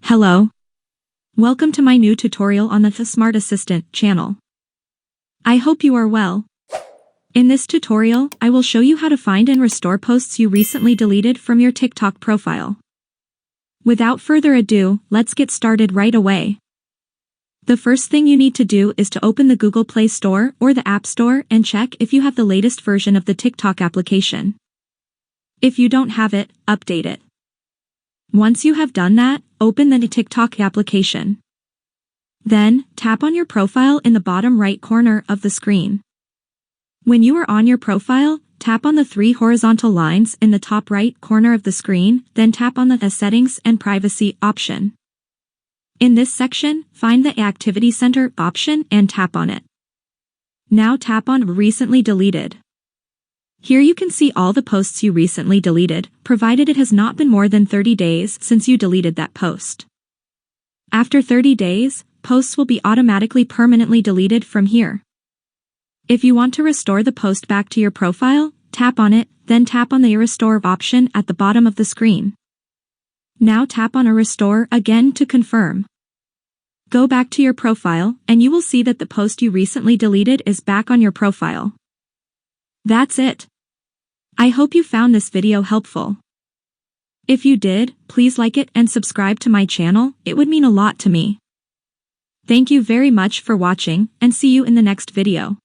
Hello. Welcome to my new tutorial on the SmartAssistant channel. I hope you are well. In this tutorial, I will show you how to find and restore posts you recently deleted from your TikTok profile. Without further ado, let's get started right away. The first thing you need to do is to open the Google Play Store or the App Store and check if you have the latest version of the TikTok application. If you don't have it, update it. Once you have done that, open the TikTok application. Then, tap on your profile in the bottom right corner of the screen. When you are on your profile, tap on the three horizontal lines in the top right corner of the screen, then tap on the Settings and Privacy option. In this section, find the Activity Center option and tap on it. Now tap on Recently Deleted. Here you can see all the posts you recently deleted, provided it has not been more than 30 days since you deleted that post. After 30 days, posts will be automatically permanently deleted from here. If you want to restore the post back to your profile, tap on it, then tap on the Restore option at the bottom of the screen. Now tap on Restore again to confirm. Go back to your profile, and you will see that the post you recently deleted is back on your profile. That's it. I hope you found this video helpful. If you did, please like it and subscribe to my channel, it would mean a lot to me. Thank you very much for watching, and see you in the next video.